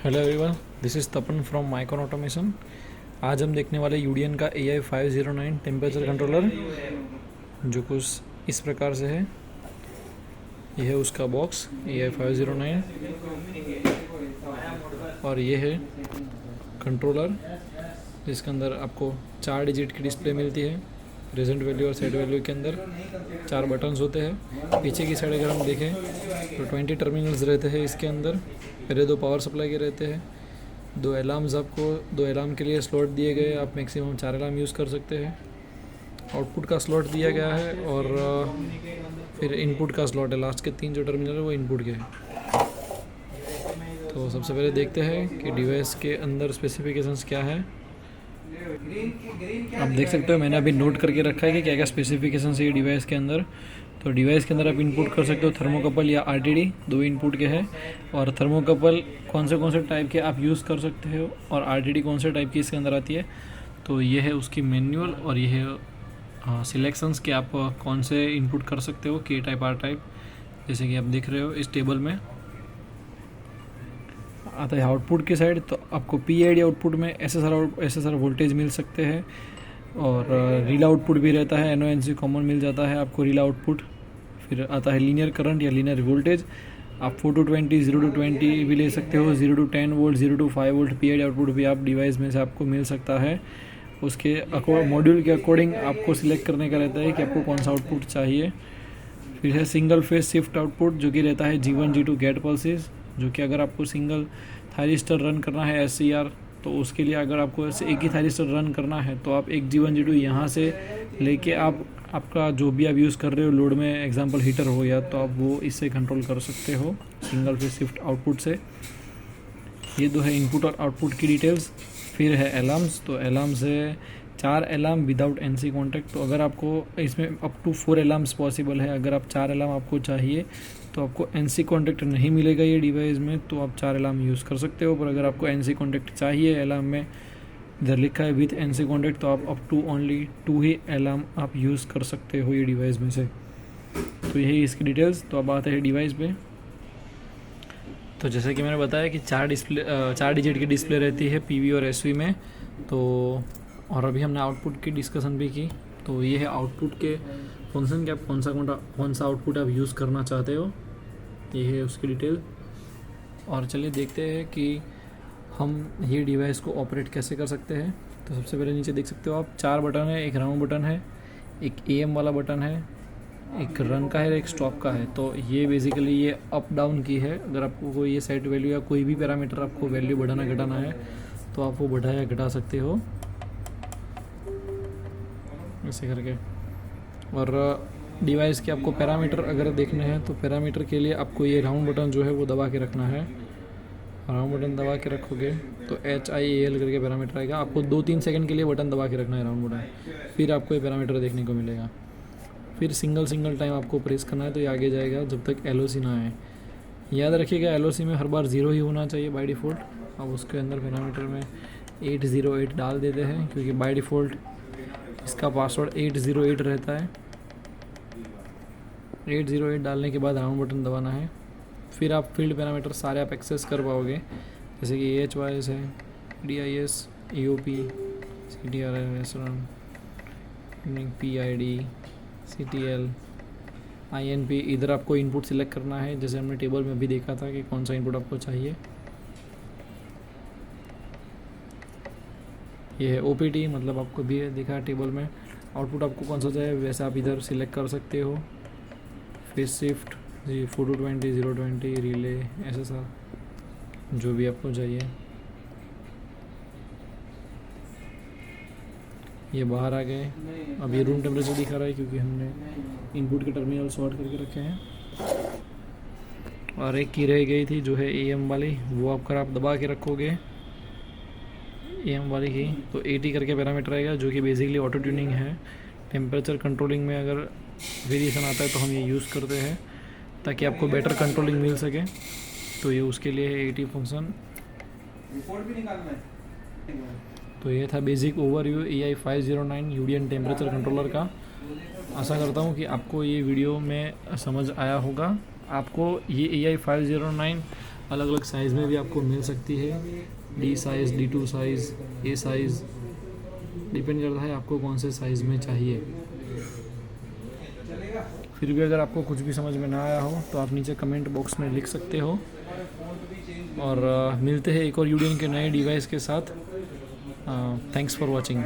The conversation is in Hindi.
Hello everyone, this is Tapan from micron automation. आज हम देखने वाले यूडियन का AI509 टेम्परेचर कंट्रोलर, जो कुछ इस प्रकार से है। यह है उसका बॉक्स AI509 और ये है कंट्रोलर, जिसके अंदर आपको 4 डिजिट की डिस्प्ले मिलती है। प्रेजेंट वैल्यू और सेट वैल्यू के अंदर 4 बटन्स होते हैं। पीछे की साइड अगर हम देखें तो 20 टर्मिनल्स रहते हैं इसके अंदर। पहले 2 पावर सप्लाई के रहते हैं, 2 अलार्म्स, आपको 2 अलार्म के लिए स्लॉट दिए गए। आप मैक्सिमम 4 अलार्म यूज़ कर सकते हैं। आउटपुट का स्लॉट दिया गया है और फिर इनपुट का स्लॉट है। लास्ट के 3 जो टर्मिनल है वो इनपुट के हैं। तो सबसे पहले देखते हैं कि डिवाइस के अंदर स्पेसिफिकेशंस क्या है। आप देख सकते हो, मैंने अभी नोट करके रखा है कि क्या क्या स्पेसिफिकेशंस है डिवाइस के अंदर। तो डिवाइस के अंदर आप इनपुट कर सकते हो थर्मोकपल या RTD, 2 इनपुट के हैं। और थर्मोकपल कौन से टाइप के आप यूज़ कर सकते हो और RTD कौन से टाइप की इसके अंदर आती है। तो ये है उसकी मैनुअल और ये है सिलेक्शंस कि आप कौन से इनपुट कर सकते हो, K टाइप, R टाइप, जैसे कि आप देख रहे हो इस टेबल में आता है। आउटपुट की साइड तो आपको PID आउटपुट में SSR वोल्टेज मिल सकते हैं और रील आउटपुट भी रहता है। NONC कॉमन मिल जाता है आपको रील आउटपुट। फिर आता है लीनियर करंट या लीनियर वोल्टेज। आप 4 to 20, 0 to 20 भी ले सकते हो। 0 to 10 volt, 0 to 5 volt PID output भी आप डिवाइस में से आपको मिल सकता है। उसके मॉड्यूल के अकॉर्डिंग आपको सिलेक्ट करने का रहता है कि आपको कौन सा आउटपुट चाहिए। फिर है सिंगल फेज शिफ्ट आउटपुट, जो कि रहता है G1 G2 गेट पल्सेस, जो कि अगर आपको सिंगल थायरिस्टर रन करना है SCR, तो उसके लिए अगर आपको ऐसे एक ही थायरिस्टर रन करना है तो आप एक G1 G2 यहाँ से लेके आपका जो भी आप यूज़ कर रहे हो लोड में, एग्जांपल हीटर हो या, तो आप वो इससे कंट्रोल कर सकते हो सिंगल फेज शिफ्ट आउटपुट से। ये 2 है इनपुट और आउटपुट की डिटेल्स। फिर है अलार्म्स। तो अलार्म्स है 4 अलार्म विदाउट NC कॉन्टैक्ट। तो अगर आपको इसमें अप टू 4 अलार्म्स पॉसिबल है। अगर आप 4 अलार्म आपको चाहिए तो आपको NC कॉन्टैक्ट नहीं मिलेगा ये डिवाइस में, तो आप 4 अलार्म यूज़ कर सकते हो। पर अगर आपको NC कॉन्टैक्ट चाहिए अलार्म में, इधर लिखा है विथ NC कॉन्टैक्ट, तो आप अप टू ओनली 2 ही अलार्म आप यूज़ कर सकते हो ये डिवाइस में से। तो यही इसकी डिटेल्स। तो अब आते हैं डिवाइस पे। तो जैसे कि मैंने बताया कि 4 डिजिट की डिस्प्ले रहती है PV और SV में। तो और अभी हमने आउटपुट की डिस्कशन भी की। तो ये है आउटपुट के फंक्शन कि आप कौन सा आउटपुट आप यूज़ करना चाहते हो। ये है उसकी डिटेल। और चलिए देखते हैं कि हम ये डिवाइस को ऑपरेट कैसे कर सकते हैं। तो सबसे पहले नीचे देख सकते हो आप 4 बटन है। एक राउंड बटन है, एक AM वाला बटन है, एक रन का है, एक स्टॉप का है। तो ये बेसिकली ये अप डाउन की है। अगर आपको कोई ये सेट वैल्यू या कोई भी पैरामीटर आपको वैल्यू बढ़ाना घटाना है तो आप वो बढ़ा या घटा सकते हो ऐसे करके। और डिवाइस के आपको पैरामीटर अगर देखने हैं तो पैरामीटर के लिए आपको ये राउंड बटन जो है वो दबा के रखना है। राउंड बटन दबा के रखोगे तो HIAL करके पैरामीटर आएगा। आपको 2-3 सेकंड के लिए बटन दबा के रखना है राउंड बटन, फिर आपको ये पैरामीटर देखने को मिलेगा। फिर सिंगल टाइम आपको प्रेस करना है तो ये आगे जाएगा जब तक LOC ना आए। याद रखिएगा LOC में हर बार 0 ही होना चाहिए बाय डिफ़ॉल्ट। अब उसके अंदर पैरामीटर में 808 डाल देते हैं, क्योंकि बाय डिफ़ॉल्ट इसका पासवर्ड 808 रहता है। 808 डालने के बाद राउंड बटन दबाना है। फिर आप फील्ड पैरामीटर सारे आप एक्सेस कर पाओगे, जैसे कि HYS है, DIS, EOP, CTRL, PID, CTL, INP। इधर आपको इनपुट सिलेक्ट करना है, जैसे हमने टेबल में भी देखा था कि कौन सा इनपुट आपको चाहिए। ये है OPT, मतलब आपको भी देखा टेबल में आउटपुट आपको कौन सा चाहिए, वैसे आप इधर सिलेक्ट कर सकते हो। Phase shift 4 to 20, 0 to 20, relay, SSR, जो भी आपको चाहिए। ये बाहर आ गए। अब ये रूम टेम्परेचर दिखा रहा है क्योंकि हमने इनपुट के टर्मिनल सॉर्ट करके रखे हैं। और एक की रह गई थी जो है AM वाली, वो अगर आप दबा के रखोगे AM वाली की तो 80 करके पैरामीटर आएगा, जो कि बेसिकली ऑटो ट्यूनिंग है। टेम्परेचर कंट्रोलिंग में अगर वेरिएशन आता है तो हम ये यूज़ करते हैं ताकि आपको बेटर कंट्रोलिंग मिल सके। तो ये उसके लिए है 80 फंक्शन। तो ये था बेसिक ओवरव्यू AI509 यूडियन टेम्परेचर कंट्रोलर का। आशा करता हूँ कि आपको ये वीडियो में समझ आया होगा। आपको ये AI509 अलग अलग साइज़ में भी आपको मिल सकती है, डी साइज़, D2 साइज़, ए साइज़, डिपेंड करता है आपको कौन से साइज़ में चाहिए। फिर भी अगर आपको कुछ भी समझ में ना आया हो तो आप नीचे कमेंट बॉक्स में लिख सकते हो। और मिलते हैं एक और यूडियन के नए डिवाइस के साथ। Thanks for watching.